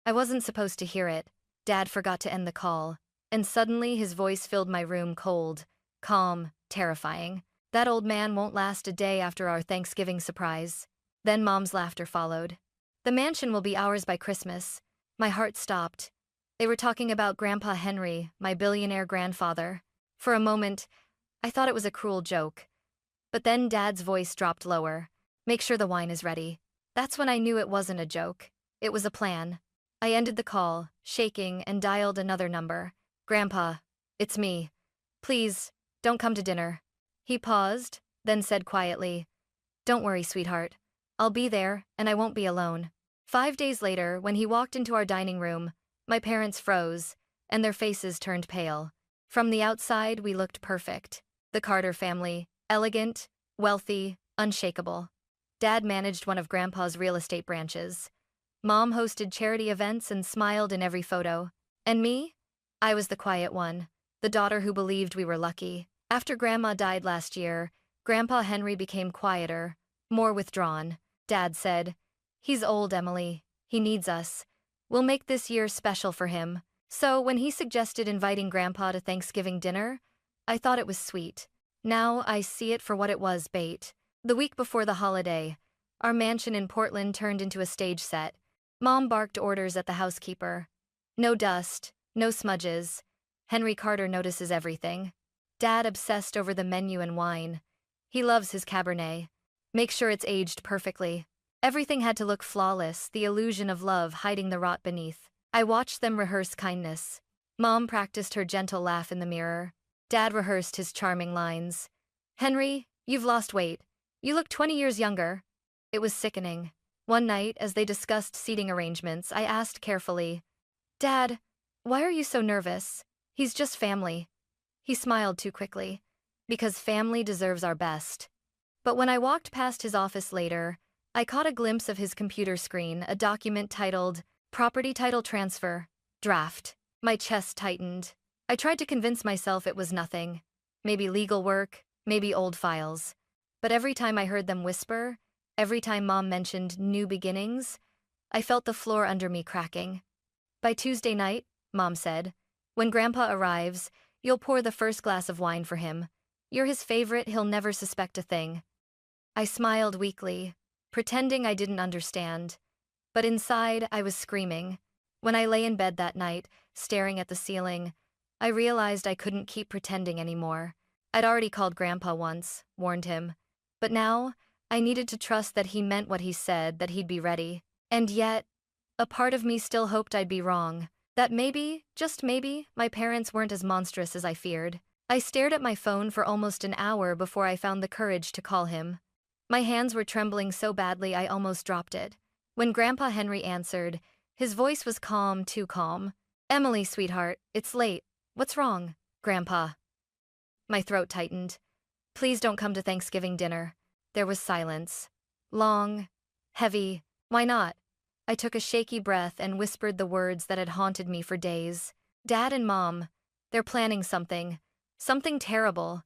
I wasn't supposed to hear it. Dad forgot to end the call, and suddenly his voice filled my room cold, calm, terrifying. That old man won't last a day after our Thanksgiving surprise. Then Mom's laughter followed. The mansion will be ours by Christmas. My heart stopped. They were talking about Grandpa Henry, my billionaire grandfather. For a moment, I thought it was a cruel joke. But then Dad's voice dropped lower. Make sure the wine is ready. That's when I knew it wasn't a joke. It was a plan. I ended the call, shaking, and dialed another number. Grandpa, it's me. Please, don't come to dinner. He paused, then said quietly, Don't worry, sweetheart. I'll be there, and I won't be alone. 5 days later, when he walked into our dining room, my parents froze, and their faces turned pale. From the outside, we looked perfect. The Carter family, elegant, wealthy, unshakable. Dad managed one of Grandpa's real estate branches. Mom hosted charity events and smiled in every photo. And me? I was the quiet one, the daughter who believed we were lucky. After Grandma died last year, Grandpa Henry became quieter, more withdrawn. Dad said, He's old, Emily. He needs us. We'll make this year special for him. So when he suggested inviting Grandpa to Thanksgiving dinner, I thought it was sweet. Now I see it for what it was, bait. The week before the holiday, our mansion in Portland turned into a stage set. Mom barked orders at the housekeeper. No dust, no smudges. Henry Carter notices everything. Dad obsessed over the menu and wine. He loves his Cabernet. Make sure it's aged perfectly. Everything had to look flawless, the illusion of love hiding the rot beneath. I watched them rehearse kindness. Mom practiced her gentle laugh in the mirror. Dad rehearsed his charming lines. Henry, you've lost weight. You look 20 years younger. It was sickening. One night, as they discussed seating arrangements, I asked carefully, Dad, why are you so nervous? He's just family. He smiled too quickly. Because family deserves our best. But when I walked past his office later, I caught a glimpse of his computer screen, a document titled, Property Title Transfer, Draft. My chest tightened. I tried to convince myself it was nothing. Maybe legal work, maybe old files. But every time I heard them whisper, every time Mom mentioned new beginnings, I felt the floor under me cracking. By Tuesday night, Mom said, when Grandpa arrives, you'll pour the first glass of wine for him. You're his favorite, he'll never suspect a thing. I smiled weakly, pretending I didn't understand. But inside, I was screaming. When I lay in bed that night, staring at the ceiling, I realized I couldn't keep pretending anymore. I'd already called Grandpa once, warned him. But now, I needed to trust that he meant what he said, that he'd be ready. And yet, a part of me still hoped I'd be wrong. That maybe, just maybe, my parents weren't as monstrous as I feared. I stared at my phone for almost an hour before I found the courage to call him. My hands were trembling so badly I almost dropped it. When Grandpa Henry answered, his voice was calm, too calm. Emily, sweetheart, it's late. What's wrong, Grandpa? My throat tightened. Please don't come to Thanksgiving dinner. There was silence. Long, heavy. Why not? I took a shaky breath and whispered the words that had haunted me for days. Dad and Mom, they're planning something. Something terrible.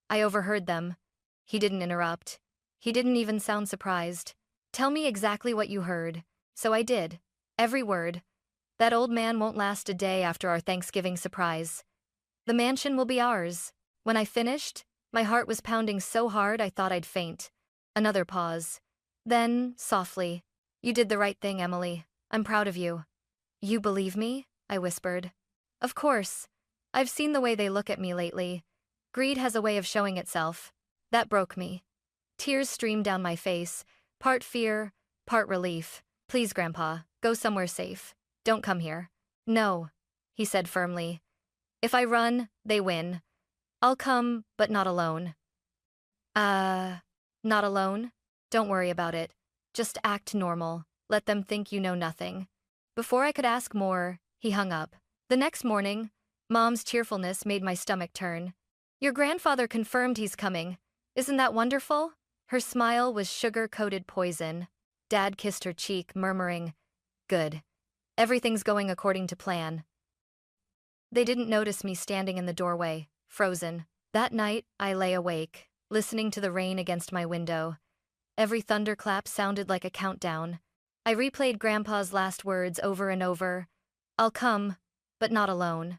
I overheard them. He didn't interrupt. He didn't even sound surprised. Tell me exactly what you heard. So I did. Every word. That old man won't last a day after our Thanksgiving surprise. The mansion will be ours. When I finished, my heart was pounding so hard I thought I'd faint. Another pause. Then, softly, You did the right thing, Emily. I'm proud of you. You believe me? I whispered. Of course. I've seen the way they look at me lately. Greed has a way of showing itself. That broke me. Tears streamed down my face, part fear, part relief. Please, Grandpa, go somewhere safe. Don't come here. No, he said firmly. If I run, they win. I'll come, but not alone. Not alone? Don't worry about it. Just act normal. Let them think you know nothing. Before I could ask more, he hung up. The next morning, Mom's cheerfulness made my stomach turn. Your grandfather confirmed he's coming. Isn't that wonderful? Her smile was sugar-coated poison. Dad kissed her cheek, murmuring, Good. Everything's going according to plan. They didn't notice me standing in the doorway, frozen. That night, I lay awake, listening to the rain against my window. Every thunderclap sounded like a countdown. I replayed Grandpa's last words over and over. I'll come, but not alone.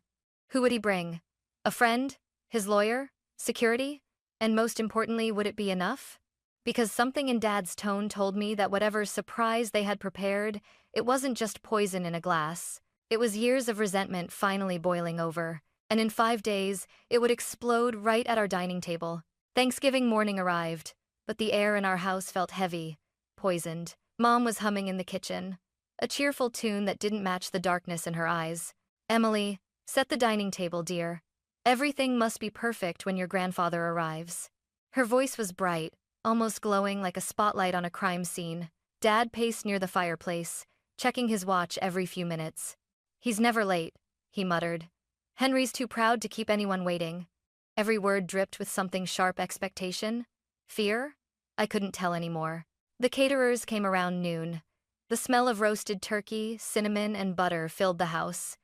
Who would he bring? A friend? His lawyer? Security? And most importantly, would it be enough? Because something in Dad's tone told me that whatever surprise they had prepared, it wasn't just poison in a glass. It was years of resentment finally boiling over, and in 5 days, it would explode right at our dining table. Thanksgiving morning arrived, but the air in our house felt heavy, poisoned. Mom was humming in the kitchen, a cheerful tune that didn't match the darkness in her eyes. Emily, set the dining table, dear. Everything must be perfect when your grandfather arrives. Her voice was bright, almost glowing like a spotlight on a crime scene. Dad paced near the fireplace, checking his watch every few minutes. He's never late, he muttered. Henry's too proud to keep anyone waiting. Every word dripped with something sharp expectation. Fear? I couldn't tell anymore. The caterers came around noon. The smell of roasted turkey, cinnamon, and butter filled the house.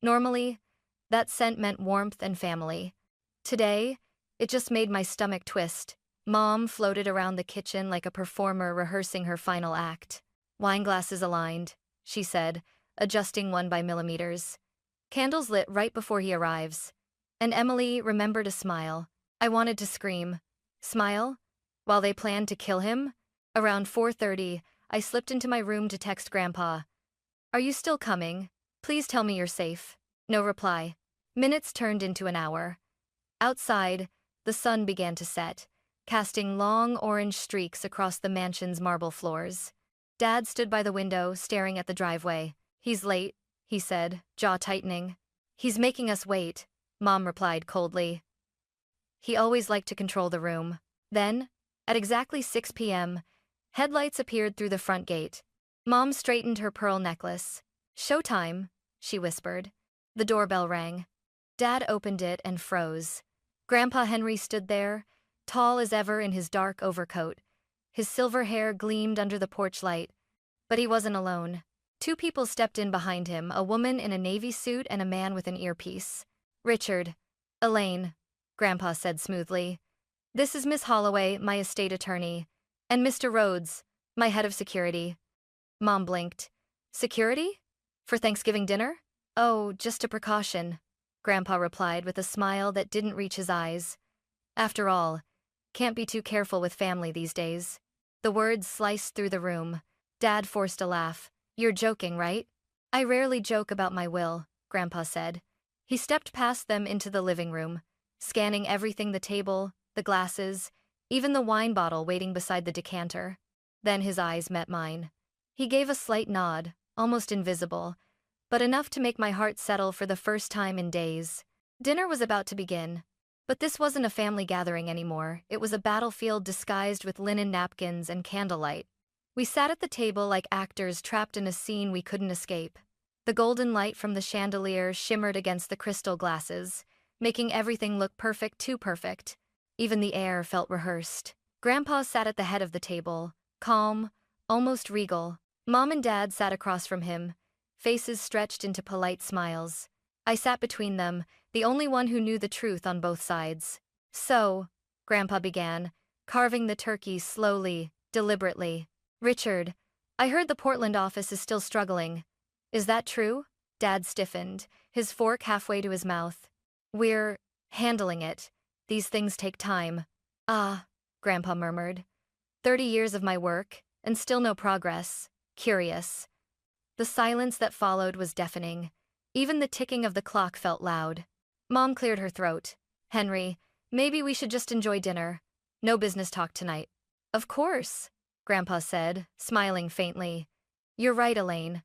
Normally, that scent meant warmth and family. Today, it just made my stomach twist. Mom floated around the kitchen like a performer rehearsing her final act. Wine glasses aligned, she said, adjusting one by millimeters. Candles lit right before he arrives. And Emily remembered a smile. I wanted to scream. Smile? While they planned to kill him? Around 4:30, I slipped into my room to text Grandpa. Are you still coming? Please tell me you're safe. No reply. Minutes turned into an hour. Outside, the sun began to set, casting long orange streaks across the mansion's marble floors. Dad stood by the window, staring at the driveway. He's late, he said, jaw tightening. He's making us wait, Mom replied coldly. He always liked to control the room. Then, at exactly 6 p.m., headlights appeared through the front gate. Mom straightened her pearl necklace. Showtime, she whispered. The doorbell rang. Dad opened it and froze. Grandpa Henry stood there, tall as ever in his dark overcoat. His silver hair gleamed under the porch light. But he wasn't alone. 2 people stepped in behind him, a woman in a navy suit and a man with an earpiece. Richard. Elaine, Grandpa said smoothly. This is Miss Holloway, my estate attorney, and Mr. Rhodes, my head of security. Mom blinked. Security? For Thanksgiving dinner? Oh, just a precaution, Grandpa replied with a smile that didn't reach his eyes. After all, can't be too careful with family these days. The words sliced through the room. Dad forced a laugh. You're joking, right? I rarely joke about my will, Grandpa said. He stepped past them into the living room, scanning everything, the table, the glasses, even the wine bottle waiting beside the decanter. Then his eyes met mine. He gave a slight nod, almost invisible, but enough to make my heart settle for the first time in days. Dinner was about to begin. But this wasn't a family gathering anymore. It was a battlefield disguised with linen napkins and candlelight. We sat at the table like actors trapped in a scene we couldn't escape. The golden light from the chandelier shimmered against the crystal glasses, making everything look perfect, too perfect. Even the air felt rehearsed. Grandpa sat at the head of the table, calm, almost regal. Mom and Dad sat across from him, faces stretched into polite smiles. I sat between them, the only one who knew the truth on both sides. So, Grandpa began, carving the turkey slowly, deliberately. Richard, I heard the Portland office is still struggling. Is that true? Dad stiffened, his fork halfway to his mouth. We're handling it. These things take time. Ah, Grandpa murmured. 30 years of my work, and still no progress. Curious. The silence that followed was deafening. Even the ticking of the clock felt loud. Mom cleared her throat. Henry, maybe we should just enjoy dinner. No business talk tonight. Of course, Grandpa said, smiling faintly. You're right, Elaine.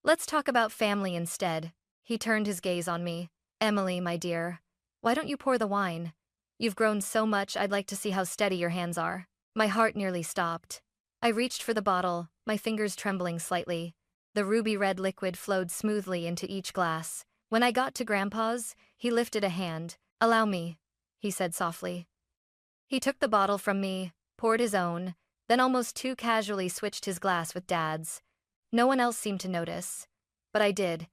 Let's talk about family instead. He turned his gaze on me. Emily, my dear, why don't you pour the wine? You've grown so much, I'd like to see how steady your hands are. My heart nearly stopped. I reached for the bottle, my fingers trembling slightly. The ruby-red liquid flowed smoothly into each glass. When I got to Grandpa's, he lifted a hand. Allow me, he said softly. He took the bottle from me, poured his own, then almost too casually switched his glass with Dad's. No one else seemed to notice. But I did.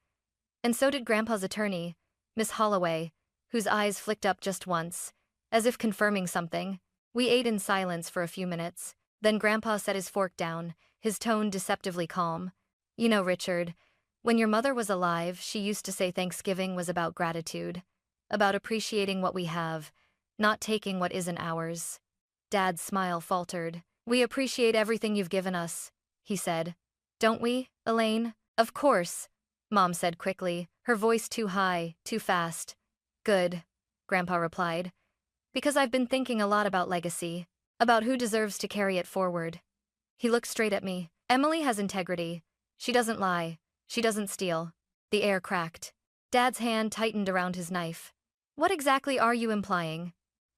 And so did Grandpa's attorney, Miss Holloway, whose eyes flicked up just once, as if confirming something. We ate in silence for a few minutes. Then Grandpa set his fork down, his tone deceptively calm. You know, Richard, when your mother was alive, she used to say Thanksgiving was about gratitude, about appreciating what we have, not taking what isn't ours. Dad's smile faltered. We appreciate everything you've given us, he said. Don't we, Elaine? Of course, Mom said quickly, her voice too high, too fast. Good, Grandpa replied. Because I've been thinking a lot about legacy, about who deserves to carry it forward. He looked straight at me. Emily has integrity. She doesn't lie. She doesn't steal. The air cracked. Dad's hand tightened around his knife. What exactly are you implying?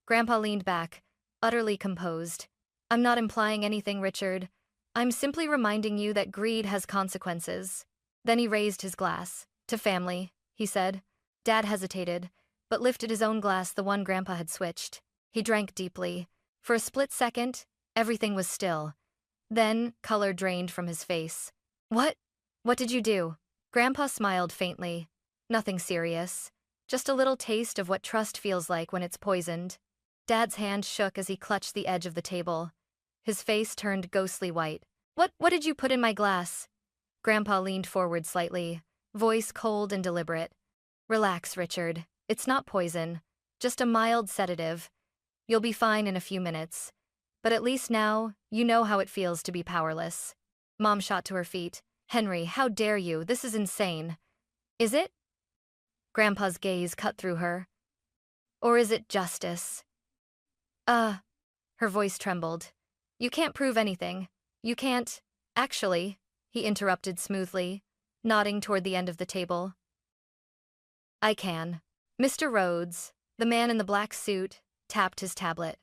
Grandpa leaned back, utterly composed. I'm not implying anything, Richard. I'm simply reminding you that greed has consequences. Then he raised his glass. To family, he said. Dad hesitated, but lifted his own glass, the one Grandpa had switched. He drank deeply. For a split second, everything was still. Then, color drained from his face. What? What did you do? Grandpa smiled faintly. Nothing serious. Just a little taste of what trust feels like when it's poisoned. Dad's hand shook as he clutched the edge of the table. His face turned ghostly white. What did you put in my glass? Grandpa leaned forward slightly, voice cold and deliberate. Relax, Richard. It's not poison. Just a mild sedative. You'll be fine in a few minutes. But at least now, you know how it feels to be powerless. Mom shot to her feet. Henry, how dare you? This is insane. Is it? Grandpa's gaze cut through her. Or is it justice? Her voice trembled. You can't prove anything. You can't. Actually, he interrupted smoothly, nodding toward the end of the table. I can. Mr. Rhodes, the man in the black suit, tapped his tablet.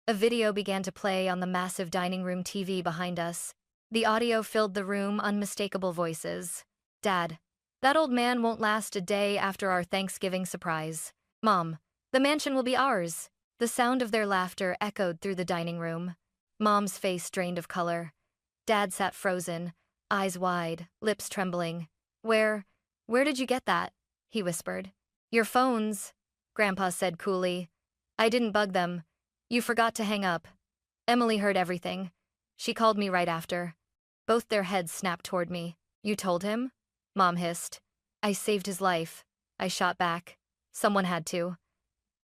A video began to play on the massive dining room TV behind us. The audio filled the room, unmistakable voices. Dad, that old man won't last a day after our Thanksgiving surprise. Mom, the mansion will be ours. The sound of their laughter echoed through the dining room. Mom's face drained of color. Dad sat frozen, eyes wide, lips trembling. Where did you get that? He whispered. Your phones, Grandpa said coolly. I didn't bug them. You forgot to hang up. Emily heard everything. She called me right after. Both their heads snapped toward me. You told him? Mom hissed. I saved his life. I shot back. Someone had to.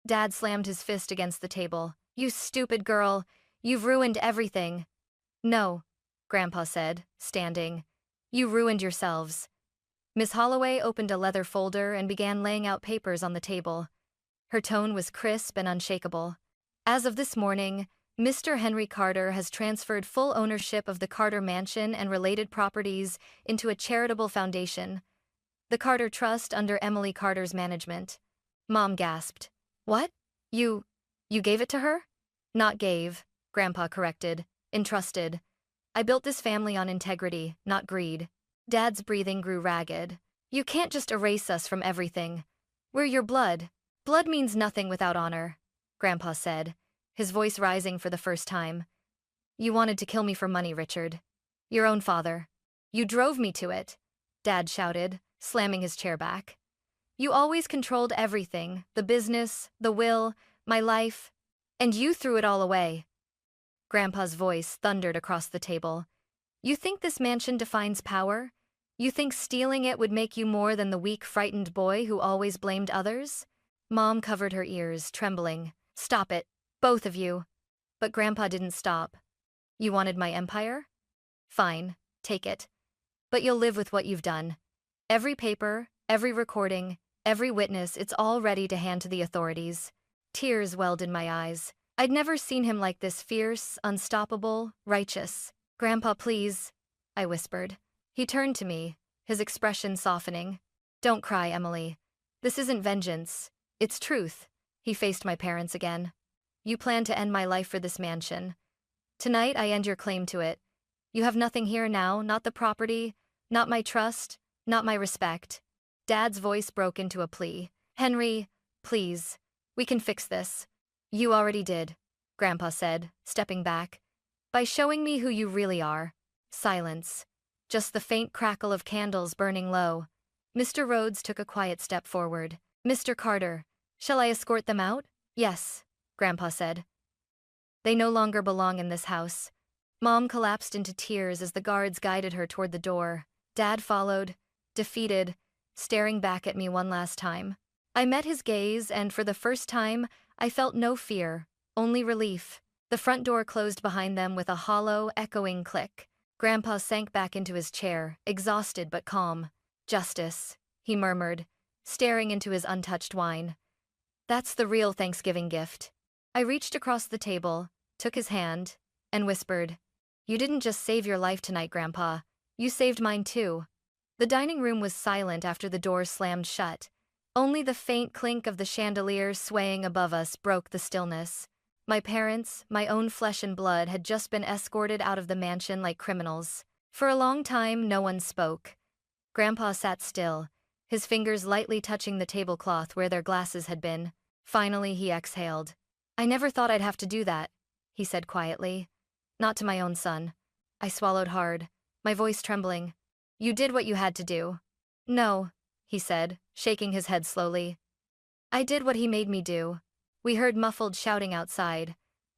Dad slammed his fist against the table. You stupid girl. You've ruined everything. No, Grandpa said, standing. You ruined yourselves. Miss Holloway opened a leather folder and began laying out papers on the table. Her tone was crisp and unshakable. As of this morning, Mr. Henry Carter has transferred full ownership of the Carter Mansion and related properties into a charitable foundation, the Carter Trust, under Emily Carter's management. Mom gasped. What? You gave it to her? Not gave, Grandpa corrected. Entrusted. I built this family on integrity, not greed. Dad's breathing grew ragged. You can't just erase us from everything. We're your blood. Blood means nothing without honor, Grandpa said, his voice rising for the first time. You wanted to kill me for money, Richard. Your own father. You drove me to it, Dad shouted, slamming his chair back. You always controlled everything, the business, the will, my life, and you threw it all away. Grandpa's voice thundered across the table. You think this mansion defines power? You think stealing it would make you more than the weak, frightened boy who always blamed others? Mom covered her ears, trembling. Stop it, both of you. But Grandpa didn't stop. You wanted my empire? Fine, take it. But you'll live with what you've done. Every paper, every recording, every witness, it's all ready to hand to the authorities. Tears welled in my eyes. I'd never seen him like this, fierce, unstoppable, righteous. Grandpa, please, I whispered. He turned to me, his expression softening. Don't cry, Emily. This isn't vengeance. It's truth. He faced my parents again. You plan to end my life for this mansion. Tonight I end your claim to it. You have nothing here now, not the property, not my trust, not my respect. Dad's voice broke into a plea. Henry, please. We can fix this. You already did, Grandpa said, stepping back. By showing me who you really are. Silence. Just the faint crackle of candles burning low. Mr. Rhodes took a quiet step forward. Mr. Carter, shall I escort them out? Yes, Grandpa said. They no longer belong in this house. Mom collapsed into tears as the guards guided her toward the door. Dad followed, defeated, staring back at me one last time. I met his gaze, and for the first time, I felt no fear, only relief. The front door closed behind them with a hollow, echoing click. Grandpa sank back into his chair, exhausted but calm. "Justice," he murmured, staring into his untouched wine. "That's the real Thanksgiving gift." I reached across the table, took his hand, and whispered, "You didn't just save your life tonight, Grandpa. You saved mine too." The dining room was silent after the door slammed shut. Only the faint clink of the chandelier swaying above us broke the stillness. My parents, my own flesh and blood, had just been escorted out of the mansion like criminals. For a long time, no one spoke. Grandpa sat still, his fingers lightly touching the tablecloth where their glasses had been. Finally, he exhaled. "I never thought I'd have to do that," he said quietly. "Not to my own son." I swallowed hard, my voice trembling. "You did what you had to do." "No," he said, shaking his head slowly. "I did what he made me do." We heard muffled shouting outside.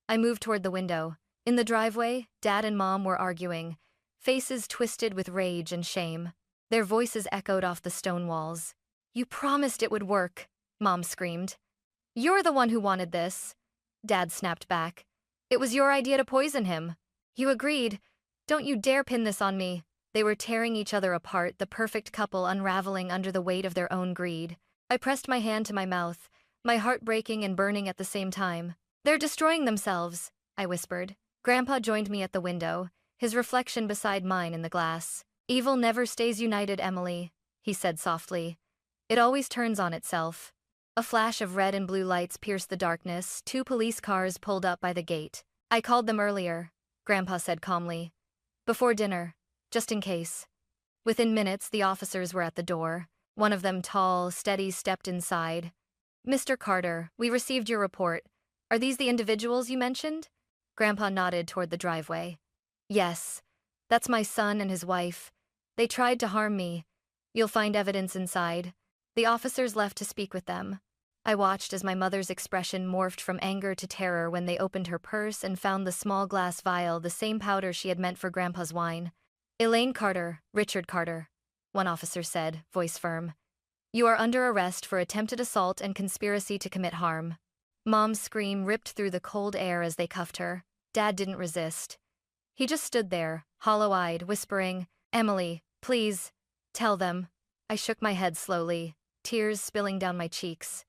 I moved toward the window. In the driveway, Dad and Mom were arguing, faces twisted with rage and shame. Their voices echoed off the stone walls. "You promised it would work," Mom screamed. "You're the one who wanted this," Dad snapped back. "It was your idea to poison him. You agreed. Don't you dare pin this on me." They were tearing each other apart, the perfect couple unraveling under the weight of their own greed. I pressed my hand to my mouth, my heart breaking and burning at the same time. "They're destroying themselves," I whispered. Grandpa joined me at the window, his reflection beside mine in the glass. "Evil never stays united, Emily," he said softly. "It always turns on itself." A flash of red and blue lights pierced the darkness. 2 police cars pulled up by the gate. "I called them earlier," Grandpa said calmly. "Before dinner, just in case." Within minutes, the officers were at the door. One of them, tall, steady, stepped inside. "Mr. Carter, we received your report. Are these the individuals you mentioned?" Grandpa nodded toward the driveway. "Yes, that's my son and his wife. They tried to harm me. You'll find evidence inside." The officers left to speak with them. I watched as my mother's expression morphed from anger to terror when they opened her purse and found the small glass vial, the same powder she had meant for Grandpa's wine. "Elaine Carter, Richard Carter," one officer said, voice firm. "You are under arrest for attempted assault and conspiracy to commit harm." Mom's scream ripped through the cold air as they cuffed her. Dad didn't resist. He just stood there, hollow-eyed, whispering, "Emily, please, tell them." I shook my head slowly, tears spilling down my cheeks.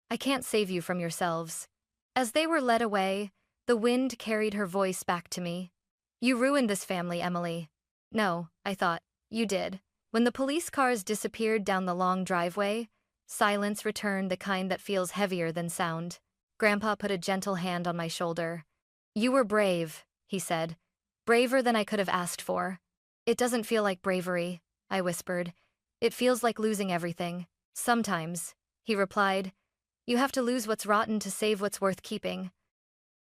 "I can't save you from yourselves." As they were led away, the wind carried her voice back to me. "You ruined this family, Emily." "No," I thought, "you did." When the police cars disappeared down the long driveway, silence returned, the kind that feels heavier than sound. Grandpa put a gentle hand on my shoulder. "You were brave," he said. "Braver than I could have asked for." "It doesn't feel like bravery," I whispered. "It feels like losing everything." "Sometimes," he replied. "You have to lose what's rotten to save what's worth keeping."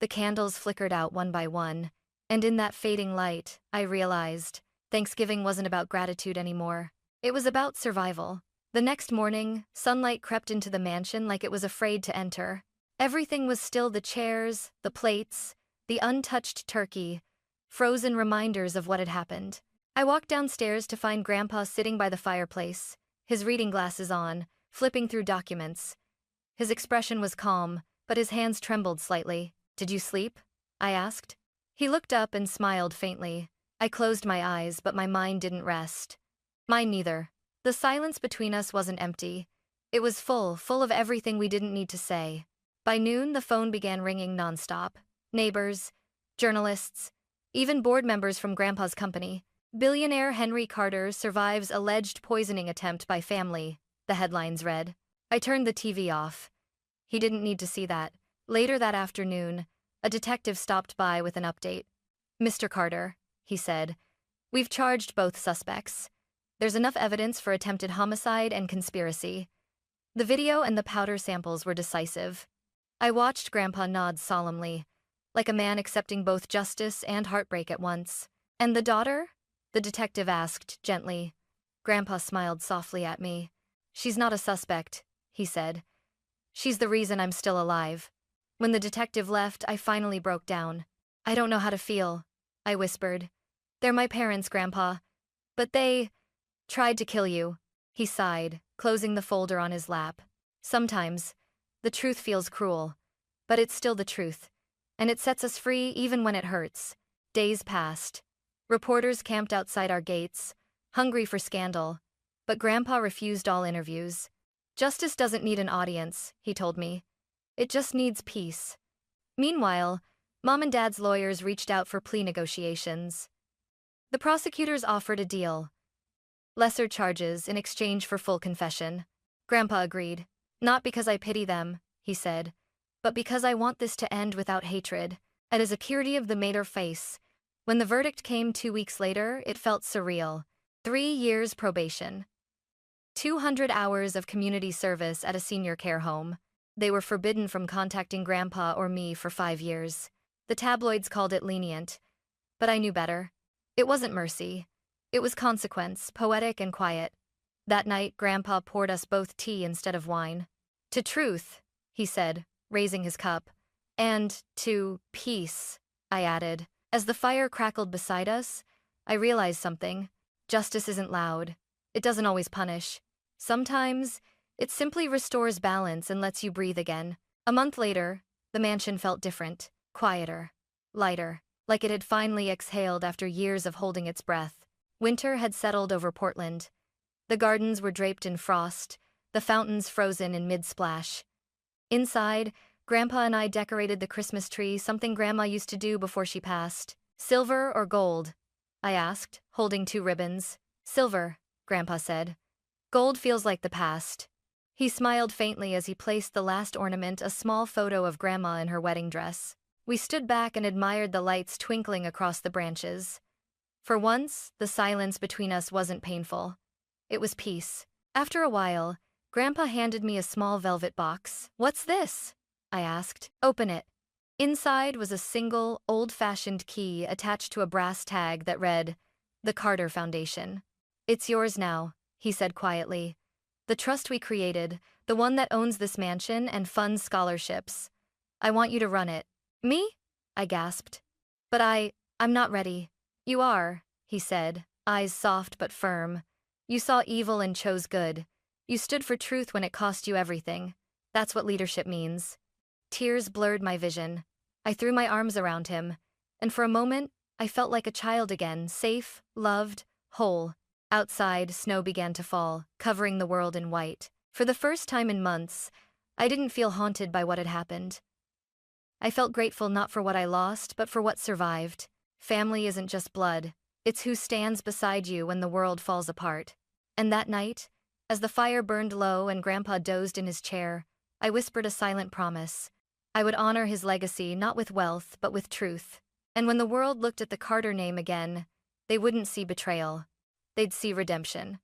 The candles flickered out one by one, and in that fading light, I realized Thanksgiving wasn't about gratitude anymore. It was about survival. The next morning, sunlight crept into the mansion like it was afraid to enter. Everything was still: the chairs, the plates, the untouched turkey, frozen reminders of what had happened. I walked downstairs to find Grandpa sitting by the fireplace, his reading glasses on, flipping through documents. His expression was calm, but his hands trembled slightly. "Did you sleep?" I asked. He looked up and smiled faintly. I closed my eyes, but my mind didn't rest. Mine neither. The silence between us wasn't empty. It was full of everything we didn't need to say. By noon, the phone began ringing nonstop. Neighbors, journalists, even board members from Grandpa's company. "Billionaire Henry Carter survives alleged poisoning attempt by family," the headlines read. I turned the TV off. He didn't need to see that. Later that afternoon, a detective stopped by with an update. "Mr. Carter," he said, "we've charged both suspects. There's enough evidence for attempted homicide and conspiracy." The video and the powder samples were decisive. I watched Grandpa nod solemnly, like a man accepting both justice and heartbreak at once. "And the daughter?" the detective asked gently. Grandpa smiled softly at me. "She's not a suspect," he said. "She's the reason I'm still alive." When the detective left, I finally broke down. "I don't know how to feel." I whispered. They're my parents, Grandpa. But they tried to kill you. He sighed, closing the folder on his lap. Sometimes, the truth feels cruel, but it's still the truth. And it sets us free even when it hurts. Days passed. Reporters camped outside our gates, hungry for scandal. But Grandpa refused all interviews. Justice doesn't need an audience, he told me. It just needs peace. Meanwhile, Mom and Dad's lawyers reached out for plea negotiations. The prosecutors offered a deal. Lesser charges in exchange for full confession. Grandpa agreed. Not because I pity them, he said, but because I want this to end without hatred. At his acuity of the Mater face. When the verdict came 2 weeks later, it felt surreal. 3 years probation. 200 hours of community service at a senior care home. They were forbidden from contacting Grandpa or me for 5 years. The tabloids called it lenient, but I knew better. It wasn't mercy. It was consequence, poetic and quiet. That night, Grandpa poured us both tea instead of wine. To truth, he said, raising his cup. And to peace, I added. As the fire crackled beside us, I realized something. Justice isn't loud. It doesn't always punish. Sometimes, it simply restores balance and lets you breathe again. A month later, the mansion felt different, quieter, lighter, like it had finally exhaled after years of holding its breath. Winter had settled over Portland. The gardens were draped in frost, the fountains frozen in mid-splash. Inside, Grandpa and I decorated the Christmas tree, something Grandma used to do before she passed. Silver or gold? I asked, holding 2 ribbons. Silver, Grandpa said. Gold feels like the past. He smiled faintly as he placed the last ornament, a small photo of Grandma in her wedding dress. We stood back and admired the lights twinkling across the branches. For once, the silence between us wasn't painful. It was peace. After a while, Grandpa handed me a small velvet box. What's this? I asked. Open it. Inside was a single, old-fashioned key attached to a brass tag that read, "The Carter Foundation." It's yours now, he said quietly. The trust we created, the one that owns this mansion and funds scholarships. I want you to run it. Me? I gasped. But I'm not ready. You are, he said, eyes soft but firm. You saw evil and chose good. You stood for truth when it cost you everything. That's what leadership means. Tears blurred my vision. I threw my arms around him, and for a moment, I felt like a child again, safe, loved, whole. Outside, snow began to fall, covering the world in white. For the first time in months, I didn't feel haunted by what had happened. I felt grateful not for what I lost, but for what survived. Family isn't just blood. It's who stands beside you when the world falls apart. And that night, as the fire burned low and Grandpa dozed in his chair, I whispered a silent promise. I would honor his legacy not with wealth, but with truth. And when the world looked at the Carter name again, they wouldn't see betrayal. They'd see redemption.